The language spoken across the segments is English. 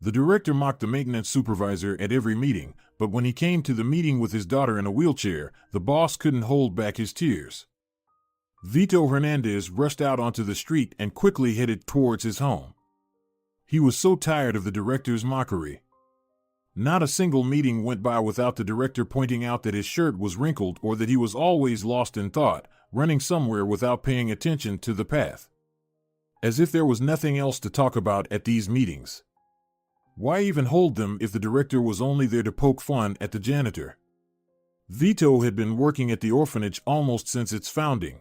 The director mocked the maintenance supervisor at every meeting, but when he came to the meeting with his daughter in a wheelchair, the boss couldn't hold back his tears. Vito Hernandez rushed out onto the street and quickly headed towards his home. He was so tired of the director's mockery. Not a single meeting went by without the director pointing out that his shirt was wrinkled or that he was always lost in thought, running somewhere without paying attention to the path. As if there was nothing else to talk about at these meetings. Why even hold them if the director was only there to poke fun at the janitor? Vito had been working at the orphanage almost since its founding.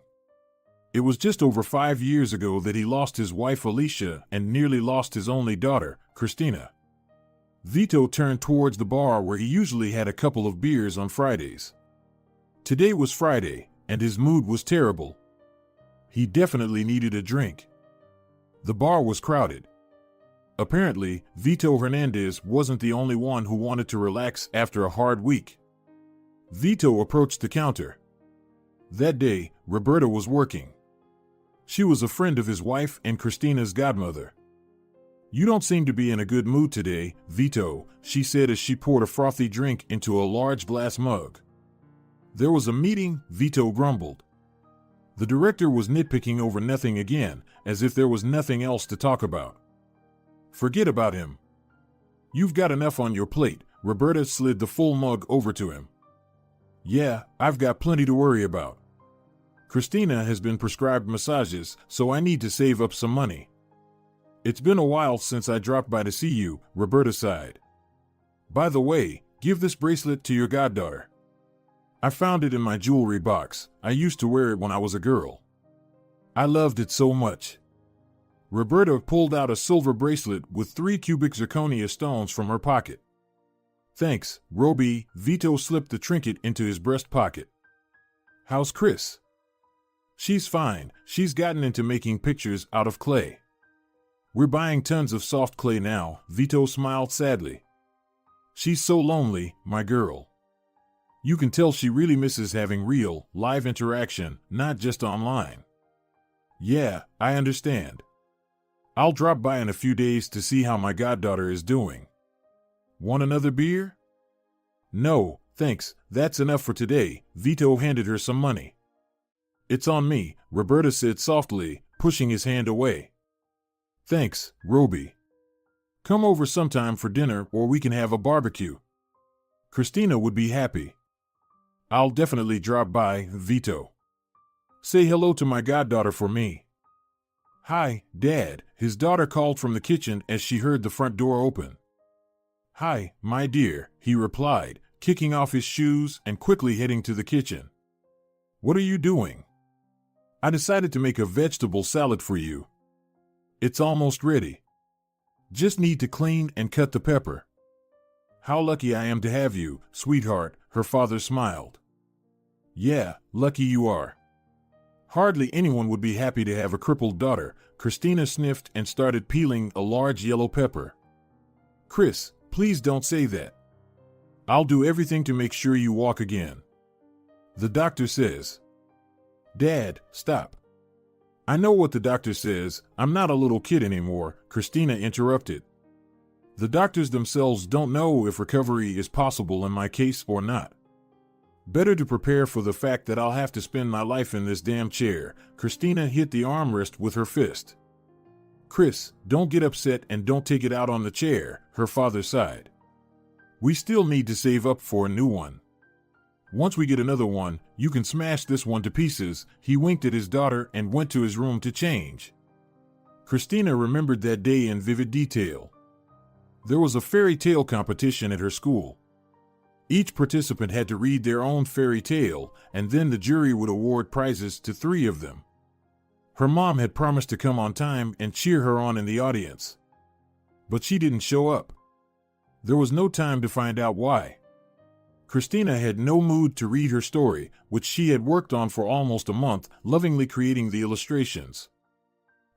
It was just over 5 years ago that he lost his wife Alicia and nearly lost his only daughter, Christina. Vito turned towards the bar where he usually had a couple of beers on Fridays. Today was Friday, and his mood was terrible. He definitely needed a drink. The bar was crowded. Apparently, Vito Hernandez wasn't the only one who wanted to relax after a hard week. Vito approached the counter. That day, Roberta was working. She was a friend of his wife and Christina's godmother. "You don't seem to be in a good mood today, Vito," she said as she poured a frothy drink into a large glass mug. "There was a meeting," Vito grumbled. The director was nitpicking over nothing again, as if there was nothing else to talk about. "Forget about him. You've got enough on your plate." Roberta slid the full mug over to him. "Yeah, I've got plenty to worry about. Christina has been prescribed massages, so I need to save up some money. It's been a while since I dropped by to see you," Roberta sighed. "By the way, give this bracelet to your goddaughter. I found it in my jewelry box. I used to wear it when I was a girl. I loved it so much." Roberta pulled out a silver bracelet with 3 cubic zirconia stones from her pocket. "Thanks, Roby." Vito slipped the trinket into his breast pocket. "How's Chris?" "She's fine. She's gotten into making pictures out of clay. We're buying tons of soft clay now." Vito smiled sadly. "She's so lonely, my girl. You can tell she really misses having real, live interaction, not just online." "Yeah, I understand. I'll drop by in a few days to see how my goddaughter is doing. Want another beer?" "No, thanks, that's enough for today." Vito handed her some money. "It's on me," Roberta said softly, pushing his hand away. "Thanks, Roby. Come over sometime for dinner or we can have a barbecue. Christina would be happy." "I'll definitely drop by, Vito. Say hello to my goddaughter for me." "Hi, Dad," his daughter called from the kitchen as she heard the front door open. "Hi, my dear," he replied, kicking off his shoes and quickly heading to the kitchen. "What are you doing?" "I decided to make a vegetable salad for you. It's almost ready. Just need to clean and cut the pepper." "How lucky I am to have you, sweetheart," her father smiled. "Yeah, lucky you are. Hardly anyone would be happy to have a crippled daughter." Christina sniffed and started peeling a large yellow pepper. "Chris, please don't say that. I'll do everything to make sure you walk again. The doctor says." "Dad, stop. I know what the doctor says. I'm not a little kid anymore," Christina interrupted. "The doctors themselves don't know if recovery is possible in my case or not. Better to prepare for the fact that I'll have to spend my life in this damn chair." Christina hit the armrest with her fist. "Chris, don't get upset and don't take it out on the chair," her father sighed. "We still need to save up for a new one. Once we get another one, you can smash this one to pieces." He winked at his daughter and went to his room to change. Christina remembered that day in vivid detail. There was a fairy tale competition at her school. Each participant had to read their own fairy tale, and then the jury would award prizes to 3 of them. Her mom had promised to come on time and cheer her on in the audience. But she didn't show up. There was no time to find out why. Christina had no mood to read her story, which she had worked on for almost a month, lovingly creating the illustrations.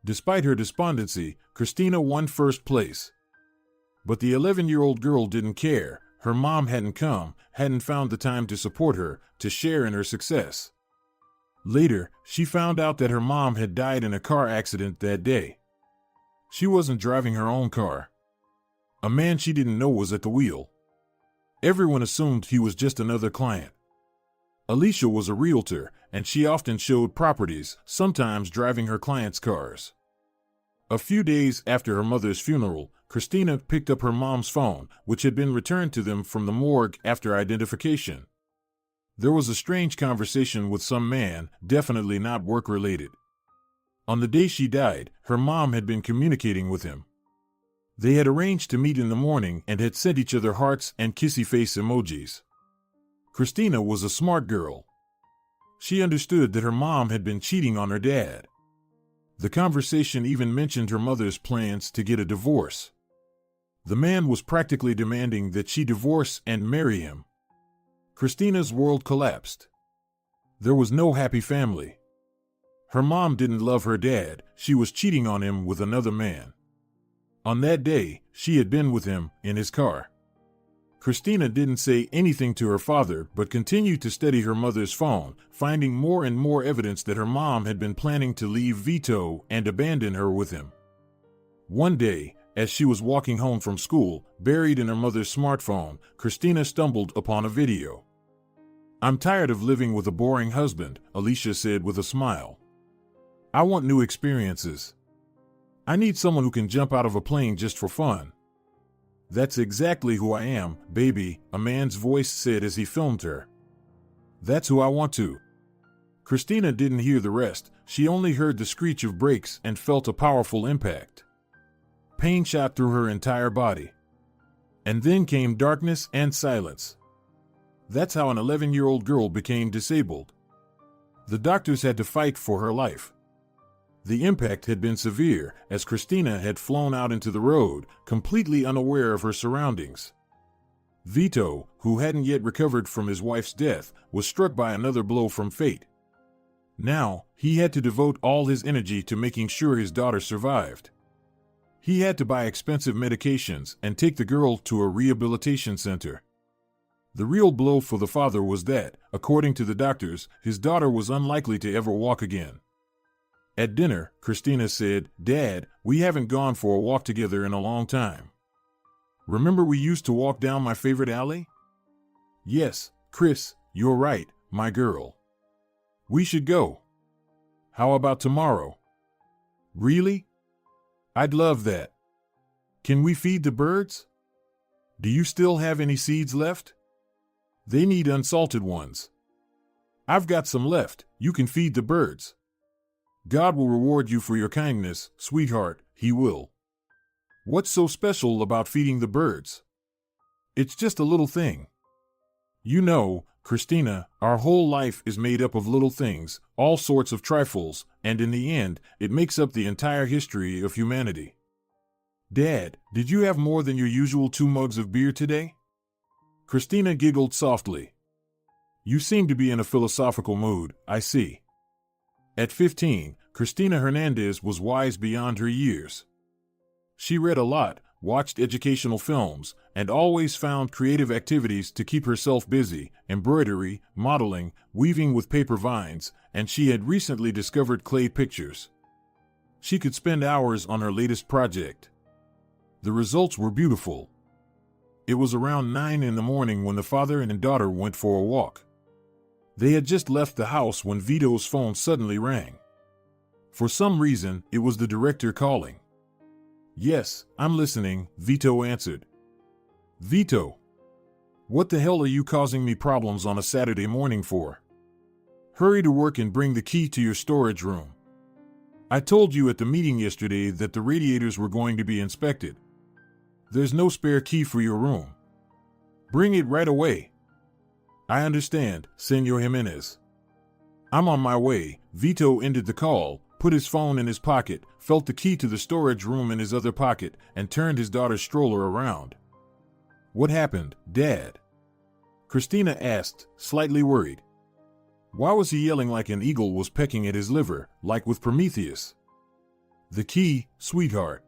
Despite her despondency, Christina won first place. But the 11-year-old girl didn't care. Her mom hadn't come, hadn't found the time to support her, to share in her success. Later, she found out that her mom had died in a car accident that day. She wasn't driving her own car. A man she didn't know was at the wheel. Everyone assumed he was just another client. Alicia was a realtor, and she often showed properties, sometimes driving her clients' cars. A few days after her mother's funeral, Christina picked up her mom's phone, which had been returned to them from the morgue after identification. There was a strange conversation with some man, definitely not work-related. On the day she died, her mom had been communicating with him. They had arranged to meet in the morning and had sent each other hearts and kissy face emojis. Christina was a smart girl. She understood that her mom had been cheating on her dad. The conversation even mentioned her mother's plans to get a divorce. The man was practically demanding that she divorce and marry him. Christina's world collapsed. There was no happy family. Her mom didn't love her dad, she was cheating on him with another man. On that day, she had been with him, in his car. Christina didn't say anything to her father but continued to study her mother's phone, finding more and more evidence that her mom had been planning to leave Vito and abandon her with him. One day, as she was walking home from school, buried in her mother's smartphone, Christina stumbled upon a video. "I'm tired of living with a boring husband," Alicia said with a smile. "I want new experiences. I need someone who can jump out of a plane just for fun." "That's exactly who I am, baby," a man's voice said as he filmed her. "That's who I want to." Christina didn't hear the rest, she only heard the screech of brakes and felt a powerful impact. Pain shot through her entire body. And then came darkness and silence. That's how an 11-year-old girl became disabled. The doctors had to fight for her life. The impact had been severe, as Christina had flown out into the road, completely unaware of her surroundings. Vito, who hadn't yet recovered from his wife's death, was struck by another blow from fate. Now, he had to devote all his energy to making sure his daughter survived. He had to buy expensive medications and take the girl to a rehabilitation center. The real blow for the father was that, according to the doctors, his daughter was unlikely to ever walk again. At dinner, Christina said, "Dad, we haven't gone for a walk together in a long time. Remember we used to walk down my favorite alley?" "Yes, Chris, you're right, my girl. We should go. How about tomorrow?" "Really? I'd love that. Can we feed the birds? Do you still have any seeds left? They need unsalted ones. I've got some left, you can feed the birds. God will reward you for your kindness, sweetheart, He will." "What's so special about feeding the birds?" "It's just a little thing. You know, Christina, our whole life is made up of little things, all sorts of trifles, and in the end, it makes up the entire history of humanity." "Dad, did you have more than your usual 2 mugs of beer today?" Christina giggled softly. "You seem to be in a philosophical mood, I see." At 15, Christina Hernandez was wise beyond her years. She read a lot, watched educational films, and always found creative activities to keep herself busy: embroidery, modeling, weaving with paper vines, and she had recently discovered clay pictures. She could spend hours on her latest project. The results were beautiful. It was around 9 in the morning when the father and daughter went for a walk. They had just left the house when Vito's phone suddenly rang. For some reason, it was the director calling. "Yes, I'm listening," Vito answered. "Vito, what the hell are you causing me problems on a Saturday morning for? Hurry to work and bring the key to your storage room. I told you at the meeting yesterday that the radiators were going to be inspected. There's no spare key for your room. Bring it right away." "I understand, Senor Jimenez. I'm on my way." Vito ended the call, put his phone in his pocket, felt the key to the storage room in his other pocket, and turned his daughter's stroller around. "What happened, Dad?" Christina asked, slightly worried. Why was he yelling like an eagle was pecking at his liver, like with Prometheus? "The key, sweetheart.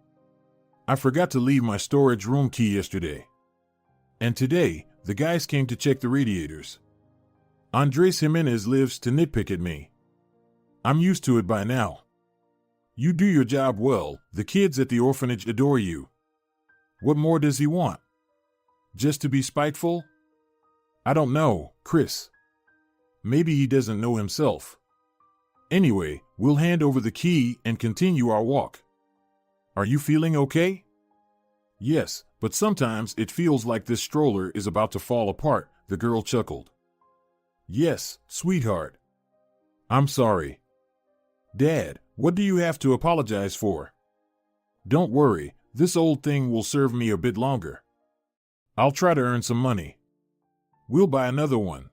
I forgot to leave my storage room key yesterday. And today, the guys came to check the radiators. Andres Jimenez lives to nitpick at me. I'm used to it by now. You do your job well, the kids at the orphanage adore you. What more does he want? Just to be spiteful? I don't know, Chris. Maybe he doesn't know himself. Anyway, we'll hand over the key and continue our walk. Are you feeling okay? Yes, but sometimes it feels like this stroller is about to fall apart, the girl chuckled. Yes, sweetheart. I'm sorry. Dad, what do you have to apologize for? Don't worry, this old thing will serve me a bit longer. I'll try to earn some money. We'll buy another one.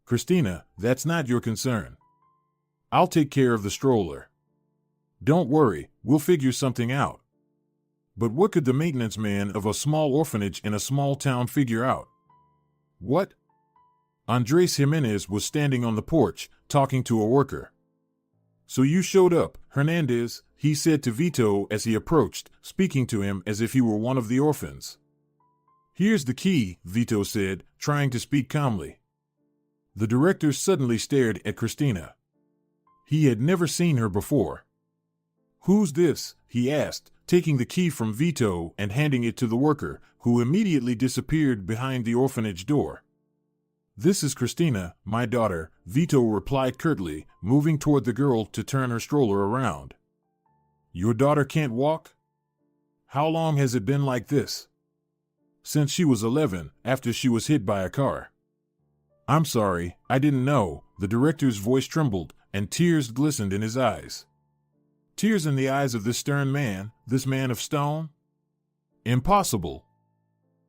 Christina, that's not your concern. I'll take care of the stroller. Don't worry, we'll figure something out. But what could the maintenance man of a small orphanage in a small town figure out? What? Andres Jimenez was standing on the porch, talking to a worker. So you showed up, Hernandez, he said to Vito as he approached, speaking to him as if he were one of the orphans. Here's the key, Vito said, trying to speak calmly. The director suddenly stared at Christina. He had never seen her before. Who's this? He asked, taking the key from Vito and handing it to the worker, who immediately disappeared behind the orphanage door. This is Christina, my daughter, Vito replied curtly, moving toward the girl to turn her stroller around. Your daughter can't walk? How long has it been like this? Since she was 11, after she was hit by a car. I'm sorry, I didn't know. The director's voice trembled, and tears glistened in his eyes. Tears in the eyes of this stern man, this man of stone? Impossible.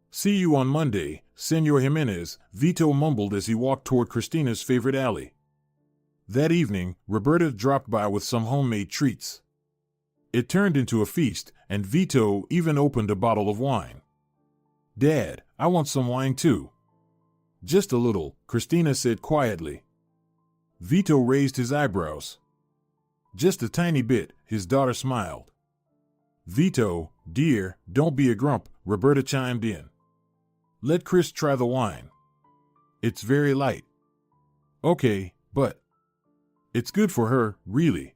See you on Monday, Senor Jimenez, Vito mumbled as he walked toward Christina's favorite alley. That evening, Roberta dropped by with some homemade treats. It turned into a feast, and Vito even opened a bottle of wine. Dad, I want some wine too. Just a little, Christina said quietly. Vito raised his eyebrows. Just a tiny bit, his daughter smiled. Vito, dear, don't be a grump, Roberta chimed in. Let Chris try the wine. It's very light. Okay, but it's good for her, really.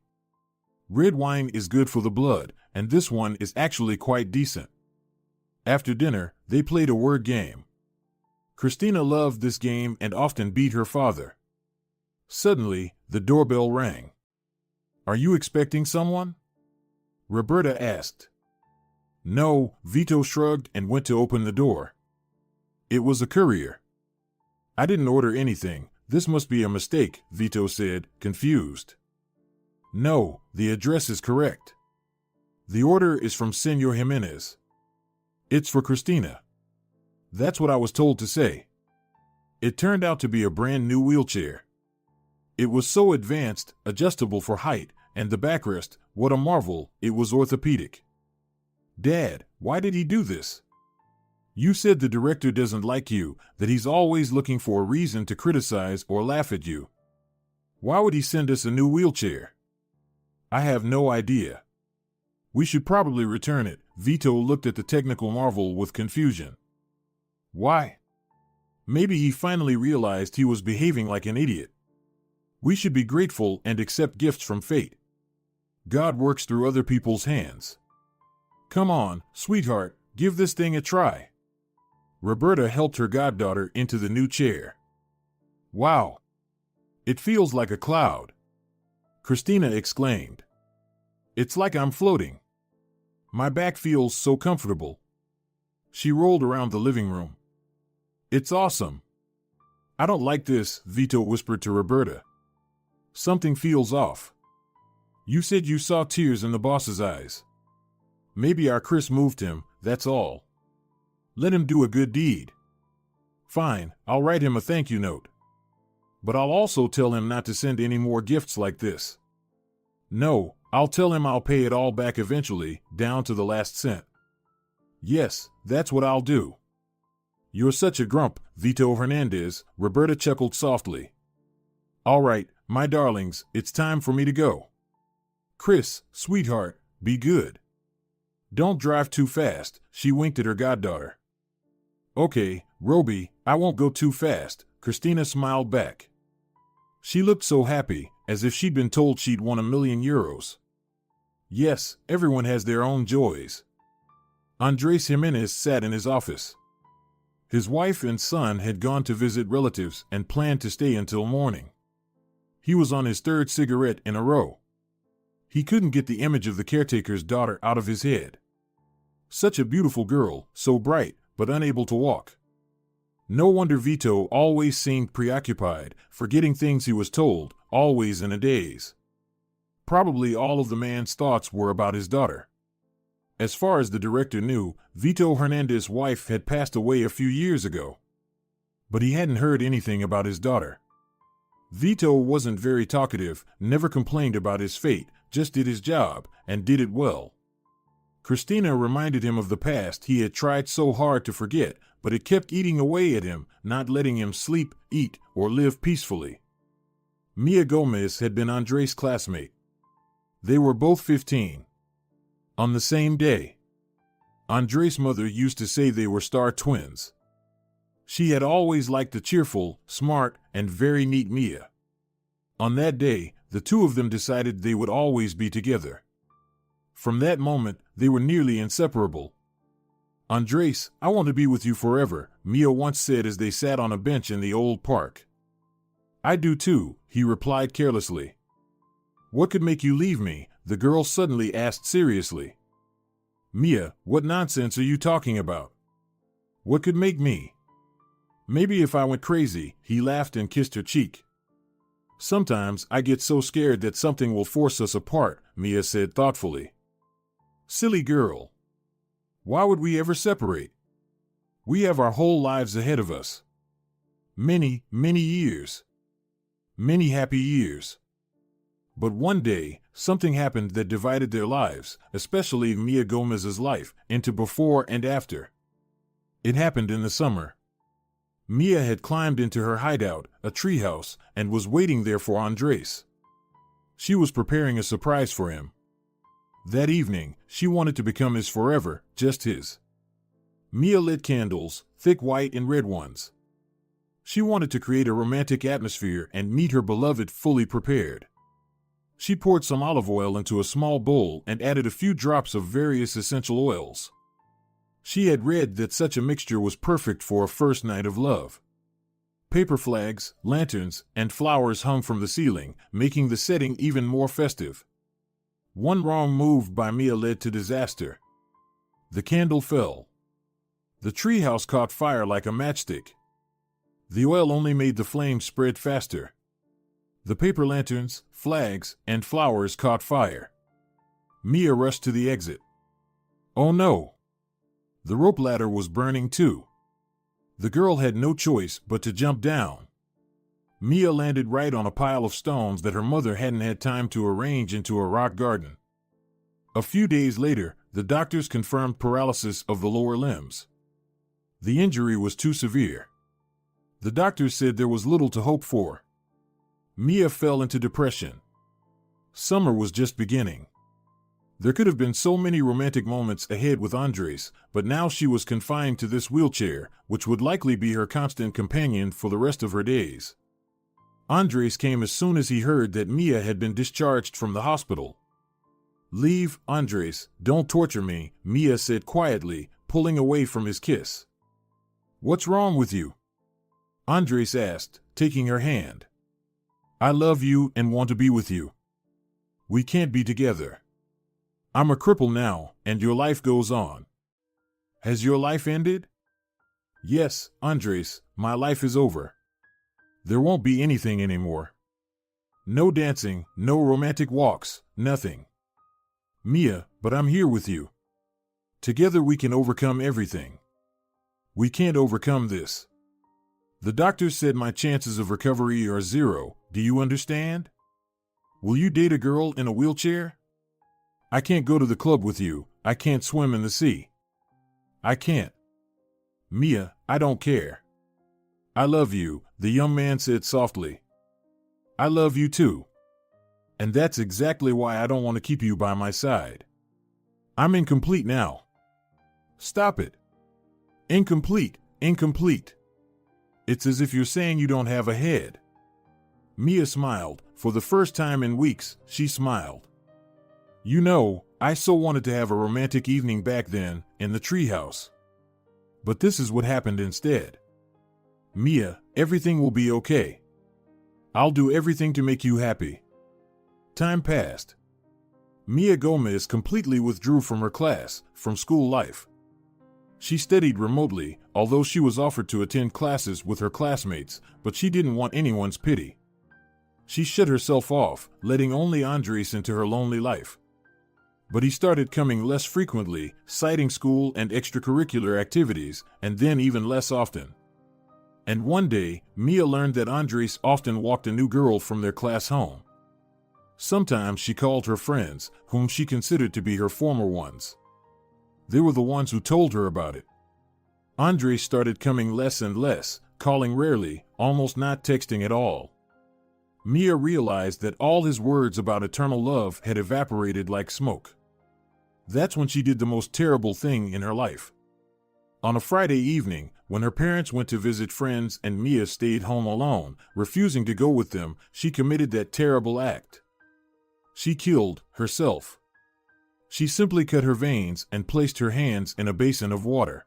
Red wine is good for the blood, and this one is actually quite decent. After dinner, they played a word game. Christina loved this game and often beat her father. Suddenly, the doorbell rang. Are you expecting someone? Roberta asked. No, Vito shrugged and went to open the door. It was a courier. I didn't order anything. This must be a mistake, Vito said, confused. No, the address is correct. The order is from Senor Jimenez. It's for Christina. That's what I was told to say. It turned out to be a brand new wheelchair. It was so advanced, adjustable for height, and the backrest, what a marvel, it was orthopedic. Dad, why did he do this? You said the director doesn't like you, that he's always looking for a reason to criticize or laugh at you. Why would he send us a new wheelchair? I have no idea. We should probably return it. Vito looked at the technical marvel with confusion. Why? Maybe he finally realized he was behaving like an idiot. We should be grateful and accept gifts from fate. God works through other people's hands. Come on, sweetheart, give this thing a try. Roberta helped her goddaughter into the new chair. Wow! It feels like a cloud. Christina exclaimed. It's like I'm floating. My back feels so comfortable. She rolled around the living room. It's awesome. I don't like this, Vito whispered to Roberta. Something feels off. You said you saw tears in the boss's eyes. Maybe our Chris moved him, that's all. Let him do a good deed. Fine, I'll write him a thank you note. But I'll also tell him not to send any more gifts like this. No, I'll tell him I'll pay it all back eventually, down to the last cent. Yes, that's what I'll do. You're such a grump, Vito Hernandez, Roberta chuckled softly. All right, my darlings, it's time for me to go. Chris, sweetheart, be good. Don't drive too fast, she winked at her goddaughter. Okay, Roby, I won't go too fast, Christina smiled back. She looked so happy, as if she'd been told she'd won €1,000,000. Yes, everyone has their own joys. Andres Jimenez sat in his office. His wife and son had gone to visit relatives and planned to stay until morning. He was on his third cigarette in a row. He couldn't get the image of the caretaker's daughter out of his head. Such a beautiful girl, so bright, but unable to walk. No wonder Vito always seemed preoccupied, forgetting things he was told, always in a daze. Probably all of the man's thoughts were about his daughter. As far as the director knew, Vito Hernandez's wife had passed away a few years ago. But he hadn't heard anything about his daughter. Vito wasn't very talkative, never complained about his fate, just did his job, and did it well. Christina reminded him of the past he had tried so hard to forget, but it kept eating away at him, not letting him sleep, eat, or live peacefully. Mia Gomez had been Andres' classmate. They were both 15. On the same day. Andres' mother used to say they were star twins. She had always liked the cheerful, smart, and very neat Mia. On that day, the two of them decided they would always be together. From that moment, they were nearly inseparable. "Andres, I want to be with you forever," Mia once said as they sat on a bench in the old park. "I do too," he replied carelessly. "What could make you leave me?" the girl suddenly asked seriously. "Mia, what nonsense are you talking about? What could make me?" "Maybe if I went crazy," he laughed and kissed her cheek. "Sometimes I get so scared that something will force us apart," Mia said thoughtfully. "Silly girl. Why would we ever separate? We have our whole lives ahead of us. Many, many years. Many happy years." But one day, something happened that divided their lives, especially Mia Gomez's life, into before and after. It happened in the summer. Mia had climbed into her hideout, a treehouse, and was waiting there for Andres. She was preparing a surprise for him. That evening, she wanted to become his forever, just his. Mia lit candles, thick white and red ones. She wanted to create a romantic atmosphere and meet her beloved fully prepared. She poured some olive oil into a small bowl and added a few drops of various essential oils. She had read that such a mixture was perfect for a first night of love. Paper flags, lanterns, and flowers hung from the ceiling, making the setting even more festive. One wrong move by Mia led to disaster. The candle fell. The treehouse caught fire like a matchstick. The oil only made the flames spread faster. The paper lanterns, flags, and flowers caught fire. Mia rushed to the exit. Oh no! The rope ladder was burning too. The girl had no choice but to jump down. Mia landed right on a pile of stones that her mother hadn't had time to arrange into a rock garden. A few days later, the doctors confirmed paralysis of the lower limbs. The injury was too severe. The doctors said there was little to hope for. Mia fell into depression. Summer was just beginning. There could have been so many romantic moments ahead with Andres, but now she was confined to this wheelchair, which would likely be her constant companion for the rest of her days. Andres came as soon as he heard that Mia had been discharged from the hospital. "Leave, Andres, don't torture me," Mia said quietly, pulling away from his kiss. "What's wrong with you?" Andres asked, taking her hand. "I love you and want to be with you. We can't be together. I'm a cripple now, and your life goes on." "Has your life ended?" "Yes, Andres, my life is over. There won't be anything anymore. No dancing, no romantic walks, nothing. Mia, but I'm here with you. Together we can overcome everything. We can't overcome this. The doctors said my chances of recovery are 0, do you understand? Will you date a girl in a wheelchair? I can't go to the club with you, I can't swim in the sea. I can't. Mia, I don't care. I love you," the young man said softly. "I love you too. And that's exactly why I don't want to keep you by my side. I'm incomplete now." "Stop it. Incomplete, incomplete. It's as if you're saying you don't have a head." Mia smiled. For the first time in weeks, she smiled. "You know, I so wanted to have a romantic evening back then, in the treehouse. But this is what happened instead. Mia, everything will be okay. I'll do everything to make you happy. Time passed. Mia Gomez completely withdrew from her class, from school life. She studied remotely, although she was offered to attend classes with her classmates, but she didn't want anyone's pity. She shut herself off, letting only Andres into her lonely life. But he started coming less frequently, citing school and extracurricular activities, and then even less often. And one day, Mia learned that Andres often walked a new girl from their class home. Sometimes she called her friends, whom she considered to be her former ones. They were the ones who told her about it. Andres started coming less and less, calling rarely, almost not texting at all. Mia realized that all his words about eternal love had evaporated like smoke. That's when she did the most terrible thing in her life. On a Friday evening, when her parents went to visit friends and Mia stayed home alone, refusing to go with them, she committed that terrible act. She killed herself. She simply cut her veins and placed her hands in a basin of water.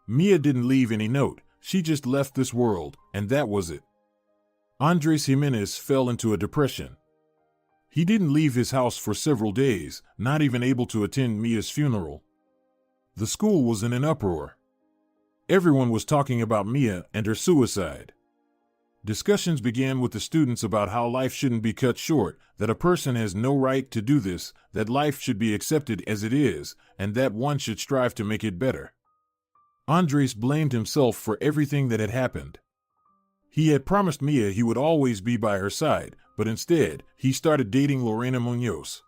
Mia didn't leave any note, she just left this world, and that was it. Andres Jimenez fell into a depression. He didn't leave his house for several days, not even able to attend Mia's funeral. The school was in an uproar. Everyone was talking about Mia and her suicide. Discussions began with the students about how life shouldn't be cut short, that a person has no right to do this, that life should be accepted as it is, and that one should strive to make it better. Andres blamed himself for everything that had happened. He had promised Mia he would always be by her side, but instead, he started dating Lorena Munoz.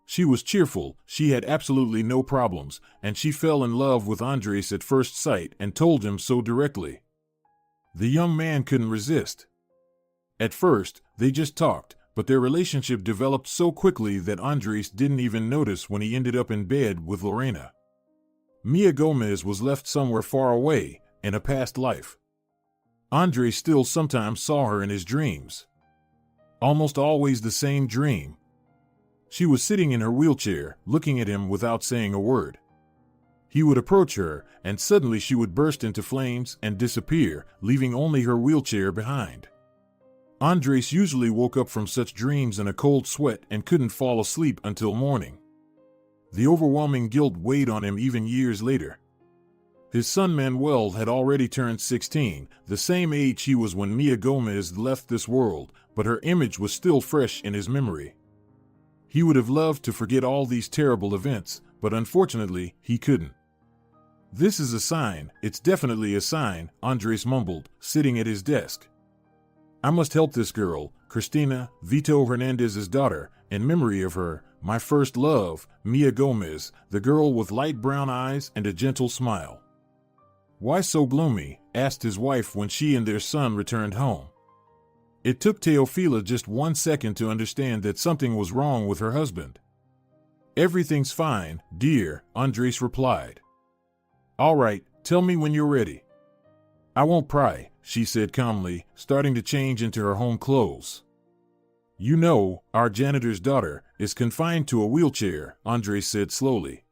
She was cheerful, she had absolutely no problems, and she fell in love with Andres at first sight and told him so directly. The young man couldn't resist. At first, they just talked, but their relationship developed so quickly that Andres didn't even notice when he ended up in bed with Lorena. Mia Gomez was left somewhere far away, in a past life. Andres still sometimes saw her in his dreams. Almost always the same dream. She was sitting in her wheelchair, looking at him without saying a word. He would approach her, and suddenly she would burst into flames and disappear, leaving only her wheelchair behind. Andres usually woke up from such dreams in a cold sweat and couldn't fall asleep until morning. The overwhelming guilt weighed on him even years later. His son Manuel had already turned 16, the same age he was when Mia Gomez left this world, but her image was still fresh in his memory. He would have loved to forget all these terrible events, but unfortunately, he couldn't. "This is a sign, it's definitely a sign," Andres mumbled, sitting at his desk. "I must help this girl, Cristina, Vito Hernandez's daughter, in memory of her, my first love, Mia Gomez, the girl with light brown eyes and a gentle smile." "Why so gloomy?" asked his wife when she and their son returned home. It took Teofila just 1 second to understand that something was wrong with her husband. "Everything's fine, dear," Andres replied. "All right, tell me when you're ready." "I won't pry," she said calmly, starting to change into her home clothes. "You know, our janitor's daughter is confined to a wheelchair," Andres said slowly.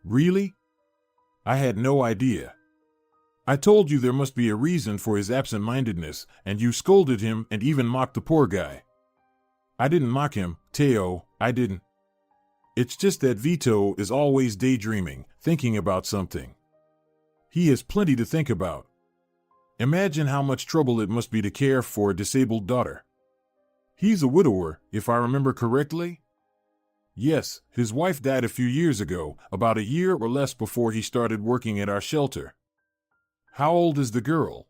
"Really? I had no idea. I told you there must be a reason for his absent-mindedness, and you scolded him and even mocked the poor guy." "I didn't mock him, Teo, I didn't. It's just that Vito is always daydreaming, thinking about something. He has plenty to think about. Imagine how much trouble it must be to care for a disabled daughter. He's a widower, if I remember correctly?" "Yes, his wife died a few years ago, about a year or less before he started working at our shelter." "How old is the girl?"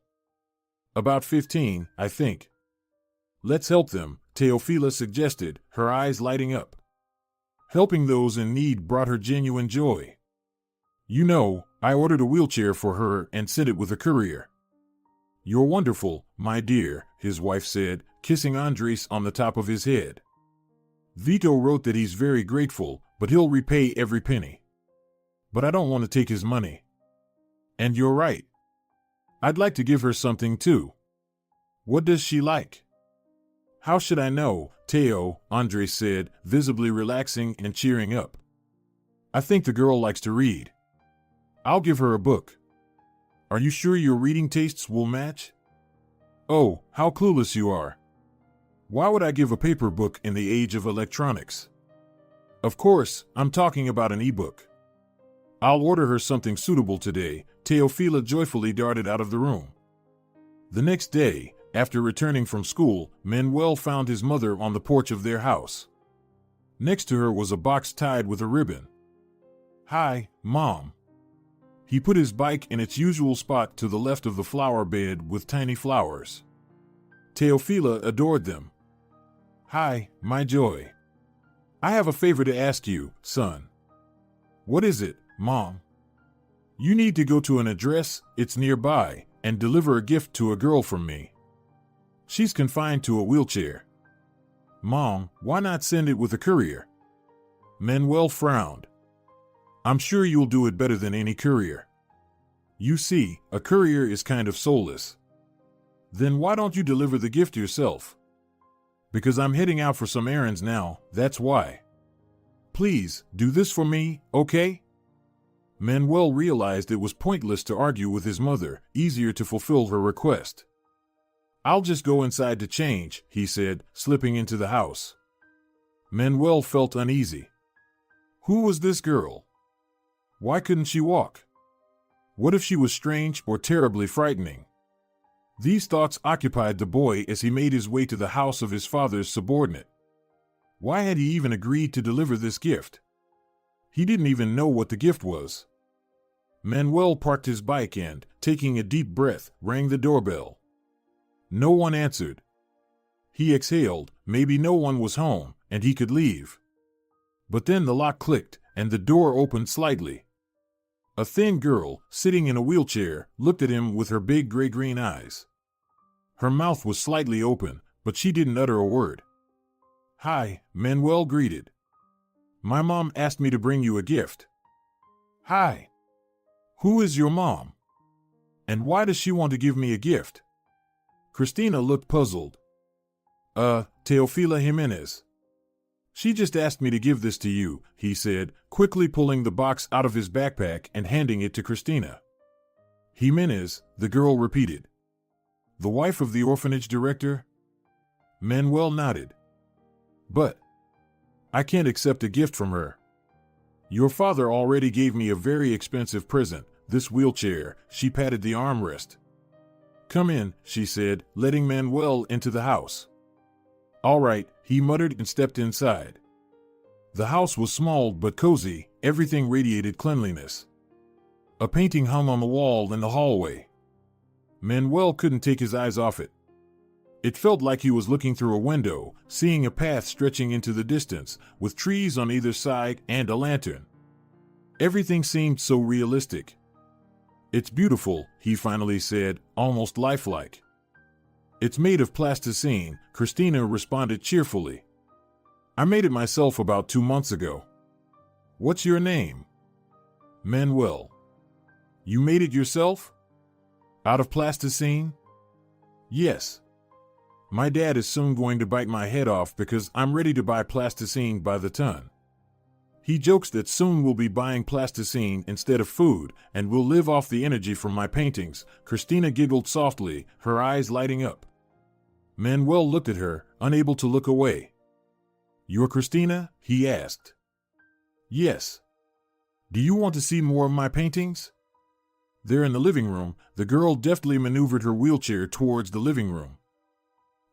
"About 15, I think." "Let's help them," Teofila suggested, her eyes lighting up. Helping those in need brought her genuine joy. "You know, I ordered a wheelchair for her and sent it with a courier." "You're wonderful, my dear," his wife said, kissing Andres on the top of his head. "Vito wrote that he's very grateful, but he'll repay every penny. But I don't want to take his money." "And you're right. I'd like to give her something too." "What does she like?" How should I know, Teo? Andre said, visibly relaxing and cheering up. I think the girl likes to read. I'll give her a book. Are you sure your reading tastes will match? Oh, how clueless you are. Why would I give a paper book in the age of electronics? Of course, I'm talking about an e-book. I'll order her something suitable today. Teofila joyfully darted out of the room. The next day, after returning from school, Manuel found his mother on the porch of their house. Next to her was a box tied with a ribbon. Hi, Mom. He put his bike in its usual spot to the left of the flower bed with tiny flowers. Teofila adored them. Hi, my joy. I have a favor to ask you, son. What is it, Mom? You need to go to an address, it's nearby, and deliver a gift to a girl from me. She's confined to a wheelchair. Mom, why not send it with a courier? Manuel frowned. I'm sure you'll do it better than any courier. You see, a courier is kind of soulless. Then why don't you deliver the gift yourself? Because I'm heading out for some errands now, that's why. Please, do this for me, okay? Manuel realized it was pointless to argue with his mother, easier to fulfill her request. I'll just go inside to change, he said, slipping into the house. Manuel felt uneasy. Who was this girl? Why couldn't she walk? What if she was strange or terribly frightening? These thoughts occupied the boy as he made his way to the house of his father's subordinate. Why had he even agreed to deliver this gift? He didn't even know what the gift was. Manuel parked his bike and, taking a deep breath, rang the doorbell. No one answered. He exhaled, maybe no one was home, and he could leave. But then the lock clicked, and the door opened slightly. A thin girl, sitting in a wheelchair, looked at him with her big gray-green eyes. Her mouth was slightly open, but she didn't utter a word. Hi, Manuel greeted. My mom asked me to bring you a gift. Hi. Who is your mom? And why does she want to give me a gift? Christina looked puzzled. Teofila Jimenez. She just asked me to give this to you, he said, quickly pulling the box out of his backpack and handing it to Christina. Jimenez, the girl repeated. The wife of the orphanage director? Manuel nodded. But I can't accept a gift from her. Your father already gave me a very expensive present, this wheelchair. She patted the armrest. Come in, she said, letting Manuel into the house. All right, he muttered and stepped inside. The house was small but cozy, everything radiated cleanliness. A painting hung on the wall in the hallway. Manuel couldn't take his eyes off it. It felt like he was looking through a window, seeing a path stretching into the distance, with trees on either side and a lantern. Everything seemed so realistic. It's beautiful, he finally said, almost lifelike. It's made of plasticine, Christina responded cheerfully. I made it myself about 2 months ago. What's your name? Manuel. You made it yourself? Out of plasticine? Yes. My dad is soon going to bite my head off because I'm ready to buy plasticine by the ton. He jokes that soon we'll be buying plasticine instead of food, and we'll live off the energy from my paintings. Christina giggled softly, her eyes lighting up. Manuel looked at her, unable to look away. You're Christina? He asked. Yes. Do you want to see more of my paintings? There in the living room, the girl deftly maneuvered her wheelchair towards the living room.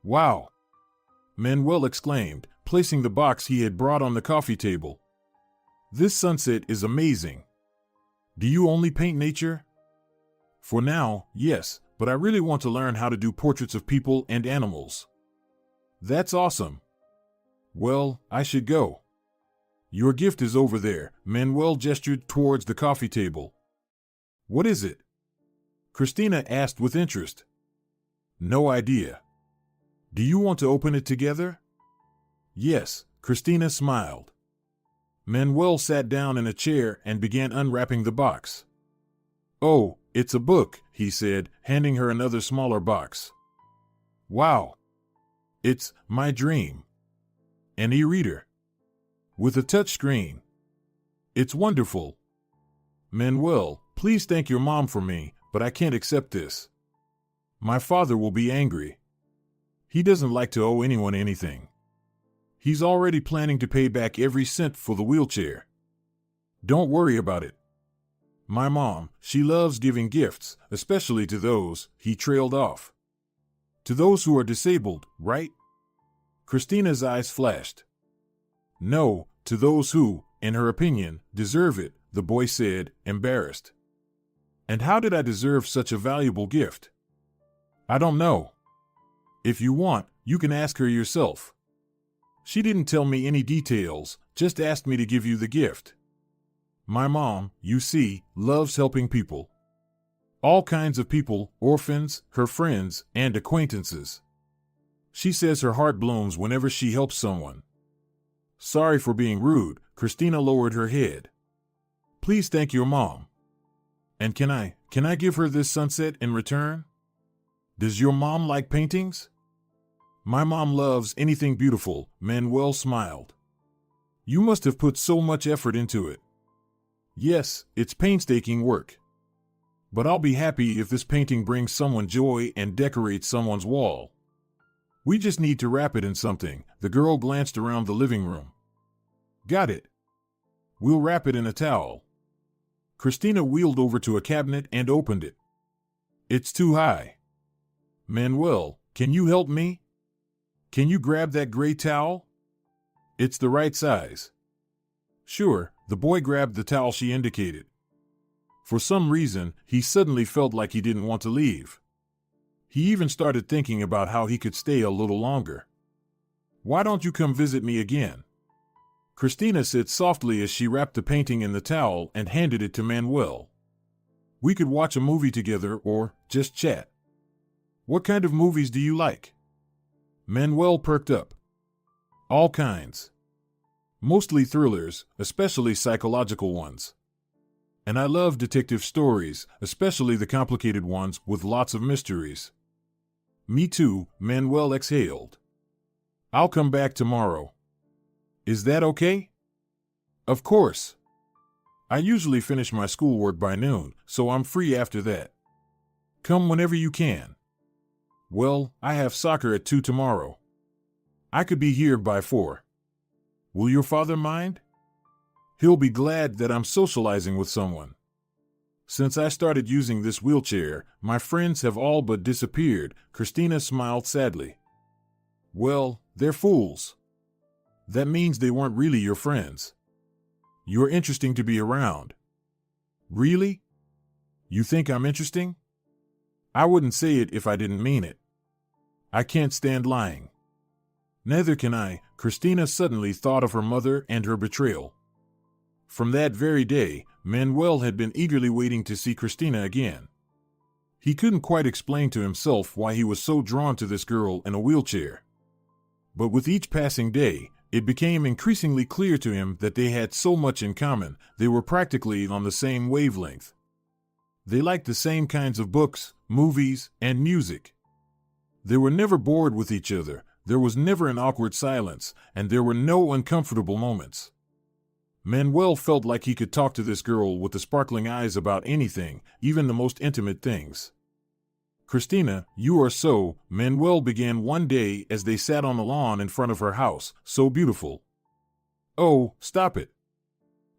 Wow! Manuel exclaimed, placing the box he had brought on the coffee table. This sunset is amazing. Do you only paint nature? For now, yes, but I really want to learn how to do portraits of people and animals. That's awesome. Well, I should go. Your gift is over there, Manuel gestured towards the coffee table. What is it? Christina asked with interest. No idea. Do you want to open it together? Yes, Christina smiled. Manuel sat down in a chair and began unwrapping the box. Oh, it's a book, he said, handing her another smaller box. Wow! It's my dream. An e-reader. With a touch screen. It's wonderful. Manuel, please thank your mom for me, but I can't accept this. My father will be angry. He doesn't like to owe anyone anything. He's already planning to pay back every cent for the wheelchair. Don't worry about it. My mom, she loves giving gifts, especially to those, he trailed off. To those who are disabled, right? Christina's eyes flashed. No, to those who, in her opinion, deserve it, the boy said, embarrassed. And how did I deserve such a valuable gift? I don't know. If you want, you can ask her yourself. She didn't tell me any details, just asked me to give you the gift. My mom, you see, loves helping people. All kinds of people, orphans, her friends, and acquaintances. She says her heart blooms whenever she helps someone. Sorry for being rude, Christina lowered her head. Please thank your mom. And can I give her this sunset in return? Does your mom like paintings? My mom loves anything beautiful, Manuel smiled. You must have put so much effort into it. Yes, it's painstaking work. But I'll be happy if this painting brings someone joy and decorates someone's wall. We just need to wrap it in something. The girl glanced around the living room. Got it. We'll wrap it in a towel. Christina wheeled over to a cabinet and opened it. It's too high. Manuel, can you help me? Can you grab that gray towel? It's the right size. Sure, the boy grabbed the towel she indicated. For some reason, he suddenly felt like he didn't want to leave. He even started thinking about how he could stay a little longer. Why don't you come visit me again? Christina said softly as she wrapped the painting in the towel and handed it to Manuel. We could watch a movie together or just chat. What kind of movies do you like? Manuel perked up. All kinds. Mostly thrillers, especially psychological ones. And I love detective stories, especially the complicated ones with lots of mysteries. Me too, Manuel exhaled. I'll come back tomorrow. Is that okay? Of course. I usually finish my schoolwork by noon, so I'm free after that. Come whenever you can. Well, I have soccer at 2 tomorrow. I could be here by 4. Will your father mind? He'll be glad that I'm socializing with someone. Since I started using this wheelchair, my friends have all but disappeared, Christina smiled sadly. Well, they're fools. That means they weren't really your friends. You're interesting to be around. Really? You think I'm interesting? I wouldn't say it if I didn't mean it. I can't stand lying. Neither can I, Christina suddenly thought of her mother and her betrayal. From that very day, Manuel had been eagerly waiting to see Christina again. He couldn't quite explain to himself why he was so drawn to this girl in a wheelchair. But with each passing day, it became increasingly clear to him that they had so much in common. They were practically on the same wavelength. They liked the same kinds of books, movies, and music. They were never bored with each other. There was never an awkward silence, and there were no uncomfortable moments. Manuel felt like he could talk to this girl with the sparkling eyes about anything, even the most intimate things. Christina, you are so, Manuel began one day as they sat on the lawn in front of her house, so beautiful. Oh, stop it.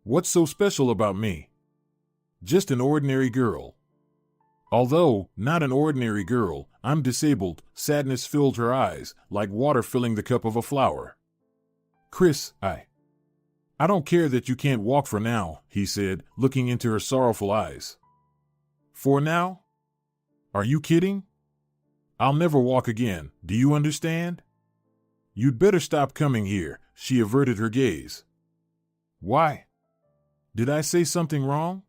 What's so special about me? Just an ordinary girl. Although, not an ordinary girl, I'm disabled, sadness filled her eyes, like water filling the cup of a flower. Chris, I don't care that you can't walk for now, he said, looking into her sorrowful eyes. For now? Are you kidding? I'll never walk again, do you understand? You'd better stop coming here, she averted her gaze. Why? Did I say something wrong?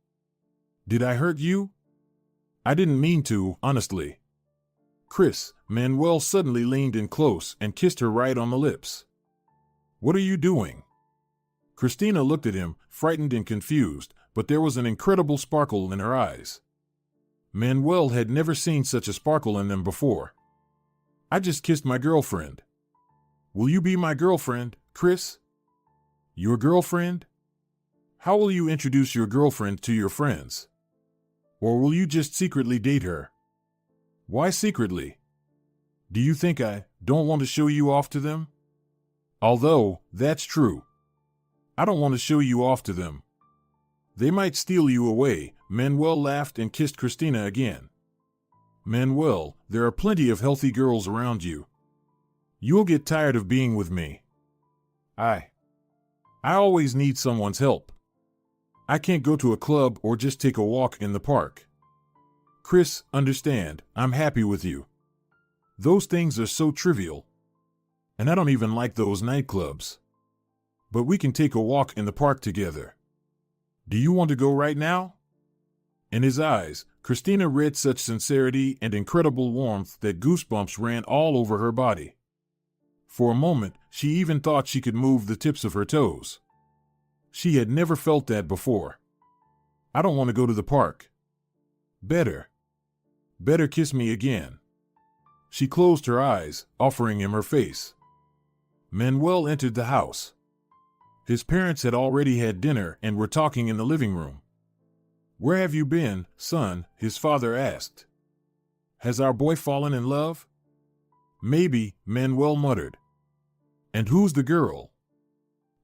Did I hurt you? I didn't mean to, honestly. Chris, Manuel suddenly leaned in close and kissed her right on the lips. What are you doing? Christina looked at him, frightened and confused, but there was an incredible sparkle in her eyes. Manuel had never seen such a sparkle in them before. I just kissed my girlfriend. Will you be my girlfriend, Chris? Your girlfriend? How will you introduce your girlfriend to your friends? Or will you just secretly date her? Why secretly? Do you think I don't want to show you off to them? Although, that's true. I don't want to show you off to them. They might steal you away. Manuel laughed and kissed Christina again. Manuel, there are plenty of healthy girls around you. You'll get tired of being with me. I always need someone's help. I can't go to a club or just take a walk in the park. Chris, understand, I'm happy with you. Those things are so trivial. And I don't even like those nightclubs. But we can take a walk in the park together. Do you want to go right now? In his eyes, Christina read such sincerity and incredible warmth that goosebumps ran all over her body. For a moment, she even thought she could move the tips of her toes. She had never felt that before. I don't want to go to the park. Better kiss me again. She closed her eyes, offering him her face. Manuel entered the house. His parents had already had dinner and were talking in the living room. Where have you been, son? His father asked. Has our boy fallen in love? Maybe, Manuel muttered. And who's the girl?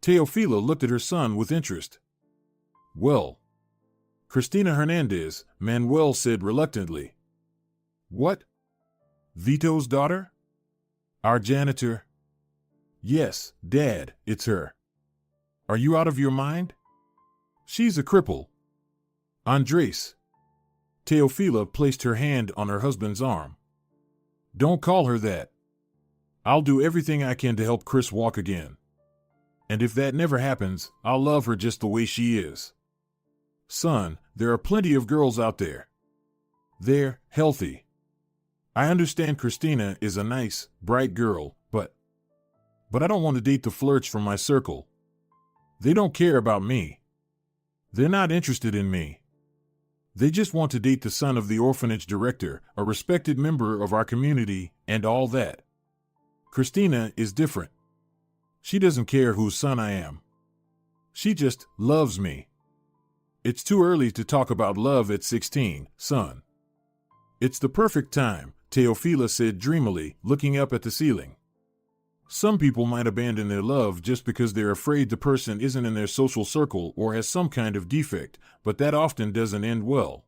Teofila looked at her son with interest. Well, Cristina Hernandez, Manuel said reluctantly. What? Vito's daughter? Our janitor? Yes, Dad, it's her. Are you out of your mind? She's a cripple. Andres. Teofila placed her hand on her husband's arm. Don't call her that. I'll do everything I can to help Chris walk again. And if that never happens, I'll love her just the way she is. Son, there are plenty of girls out there. They're healthy. I understand Christina is a nice, bright girl, but I don't want to date the flirts from my circle. They don't care about me. They're not interested in me. They just want to date the son of the orphanage director, a respected member of our community, and all that. Christina is different. She doesn't care whose son I am. She just loves me. It's too early to talk about love at 16, son. It's the perfect time, Teofila said dreamily, looking up at the ceiling. Some people might abandon their love just because they're afraid the person isn't in their social circle or has some kind of defect, but that often doesn't end well.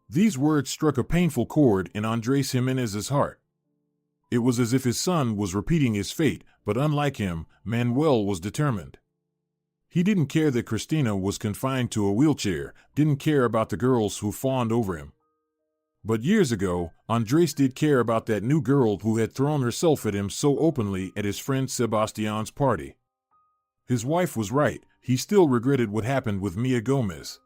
These words struck a painful chord in Andres Jimenez's heart. It was as if his son was repeating his fate, but unlike him, Manuel was determined. He didn't care that Cristina was confined to a wheelchair, didn't care about the girls who fawned over him. But years ago, Andres did care about that new girl who had thrown herself at him so openly at his friend Sebastian's party. His wife was right, he still regretted what happened with Mia Gomez.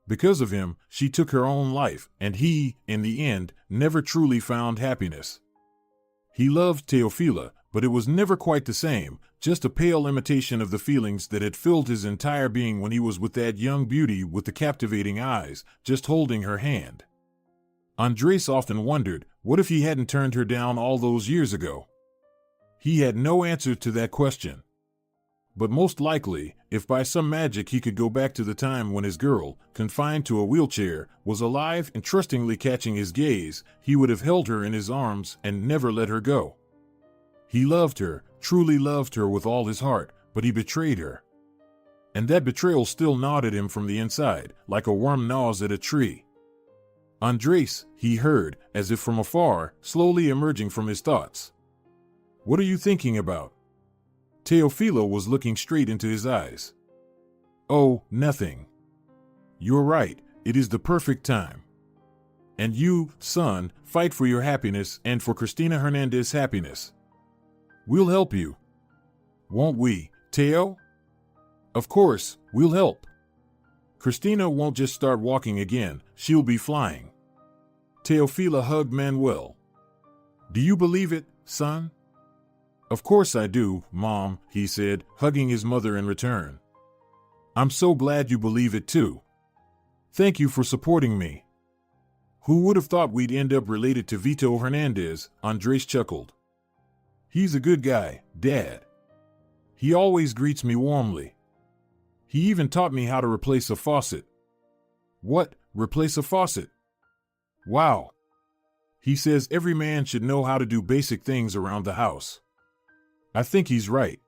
Because of him, she took her own life, and he, in the end, never truly found happiness. He loved Teofila, but it was never quite the same, just a pale imitation of the feelings that had filled his entire being when he was with that young beauty with the captivating eyes, just holding her hand. Andres often wondered, what if he hadn't turned her down all those years ago? He had no answer to that question. But most likely, if by some magic he could go back to the time when his girl, confined to a wheelchair, was alive and trustingly catching his gaze, he would have held her in his arms and never let her go. He loved her, truly loved her with all his heart, but he betrayed her. And that betrayal still gnawed at him from the inside, like a worm gnaws at a tree. Andres, he heard, as if from afar, slowly emerging from his thoughts. What are you thinking about? Teofila was looking straight into his eyes. Oh, nothing. You're right, it is the perfect time. And you, son, fight for your happiness and for Cristina Hernandez's happiness. We'll help you. Won't we, Teo? Of course, we'll help. Cristina won't just start walking again, she'll be flying. Teofila hugged Manuel. Do you believe it, son? Of course I do, Mom, he said, hugging his mother in return. I'm so glad you believe it too. Thank you for supporting me. Who would have thought we'd end up related to Vito Hernandez? Andres chuckled. He's a good guy, Dad. He always greets me warmly. He even taught me how to replace a faucet. What? Replace a faucet? Wow. He says every man should know how to do basic things around the house. I think he's right.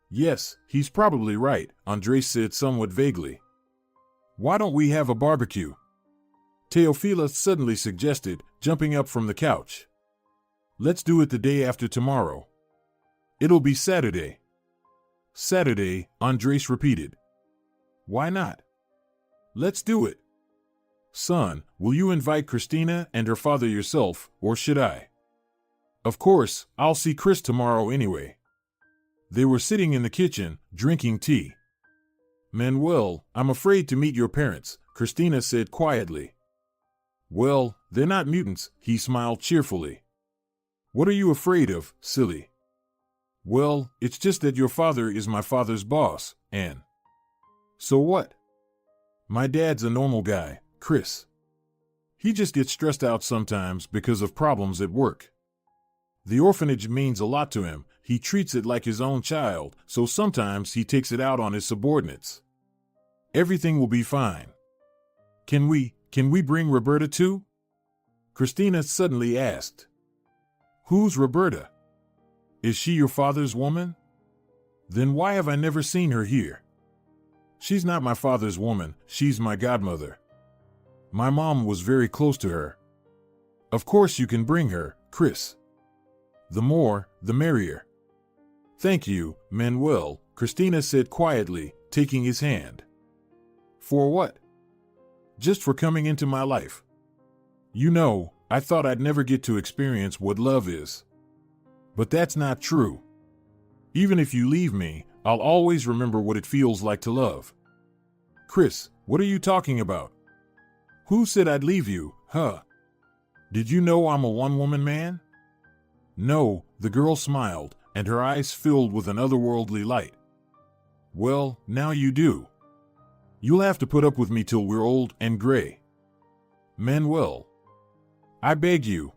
Yes, he's probably right, Andres said somewhat vaguely. Why don't we have a barbecue? Teofila suddenly suggested, jumping up from the couch. Let's do it the day after tomorrow. It'll be Saturday. Saturday, Andres repeated. Why not? Let's do it. Son, will you invite Christina and her father yourself, or should I? Of course, I'll see Chris tomorrow anyway. They were sitting in the kitchen, drinking tea. Manuel, I'm afraid to meet your parents, Christina said quietly. Well, they're not mutants, he smiled cheerfully. What are you afraid of, silly? Well, it's just that your father is my father's boss, and... So what? My dad's a normal guy, Chris. He just gets stressed out sometimes because of problems at work. The orphanage means a lot to him. He treats it like his own child, so sometimes he takes it out on his subordinates. Everything will be fine. Can we bring Roberta too? Christina suddenly asked. Who's Roberta? Is she your father's woman? Then why have I never seen her here? She's not my father's woman, she's my godmother. My mom was very close to her. Of course you can bring her, Chris. The more, the merrier. Thank you, Manuel, Christina said quietly, taking his hand. For what? Just for coming into my life. You know, I thought I'd never get to experience what love is. But that's not true. Even if you leave me, I'll always remember what it feels like to love. Chris, what are you talking about? Who said I'd leave you, huh? Did you know I'm a one-woman man? No, the girl smiled, and her eyes filled with an otherworldly light. Well, now you do. You'll have to put up with me till we're old and gray. Manuel. I beg you.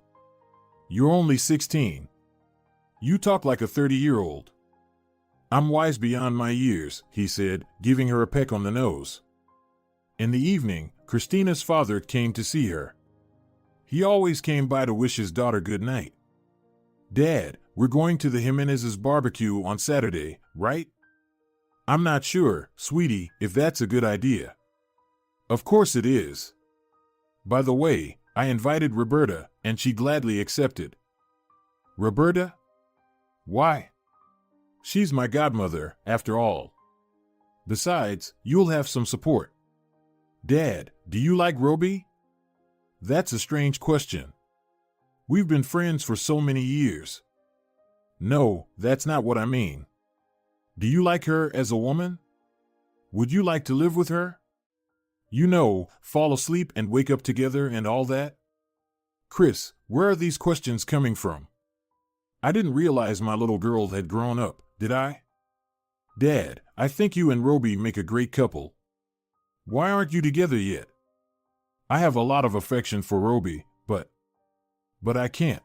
You're only 16. You talk like a 30-year-old. I'm wise beyond my years, he said, giving her a peck on the nose. In the evening, Christina's father came to see her. He always came by to wish his daughter good night. Dad, we're going to the Jimenez's barbecue on Saturday, right? I'm not sure, sweetie, if that's a good idea. Of course it is. By the way, I invited Roberta, and she gladly accepted. Roberta? Why? She's my godmother, after all. Besides, you'll have some support. Dad, do you like Roby? That's a strange question. We've been friends for so many years. No, that's not what I mean. Do you like her as a woman? Would you like to live with her? You know, fall asleep and wake up together and all that? Chris, where are these questions coming from? I didn't realize my little girl had grown up, did I? Dad, I think you and Roby make a great couple. Why aren't you together yet? I have a lot of affection for Roby, but I can't.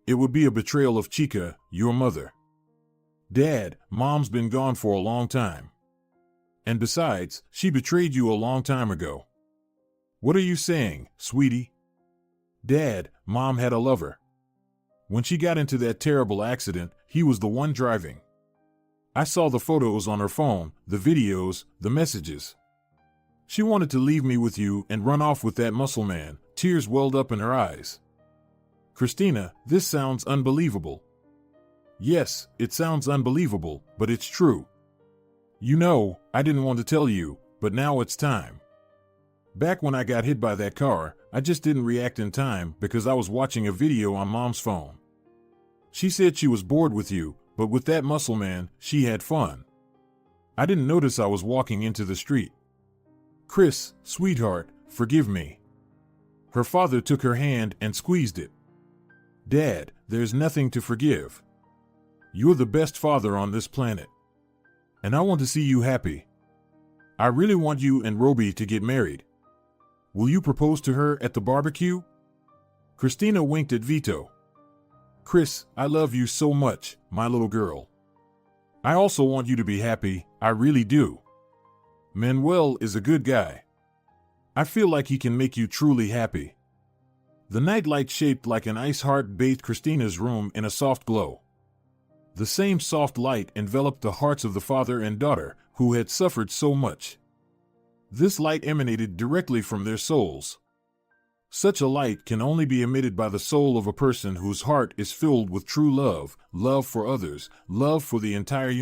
It would be a betrayal of Chica, your mother. Dad, Mom's been gone for a long time. And besides, she betrayed you a long time ago. What are you saying, sweetie? Dad, Mom had a lover. When she got into that terrible accident, he was the one driving. I saw the photos on her phone, the videos, the messages. She wanted to leave me with you and run off with that muscle man. Tears welled up in her eyes. Christina, this sounds unbelievable. Yes, it sounds unbelievable, but it's true. You know, I didn't want to tell you, but now it's time. Back when I got hit by that car, I just didn't react in time because I was watching a video on Mom's phone. She said she was bored with you, but with that muscle man, she had fun. I didn't notice I was walking into the street. Chris, sweetheart, forgive me. Her father took her hand and squeezed it. Dad, there's nothing to forgive. You're the best father on this planet. And I want to see you happy. I really want you and Roby to get married. Will you propose to her at the barbecue? Christina winked at Vito. Chris, I love you so much, my little girl. I also want you to be happy, I really do. Manuel is a good guy. I feel like he can make you truly happy. The nightlight shaped like an ice heart bathed Christina's room in a soft glow. The same soft light enveloped the hearts of the father and daughter who had suffered so much. This light emanated directly from their souls. Such a light can only be emitted by the soul of a person whose heart is filled with true love, love for others, love for the entire universe.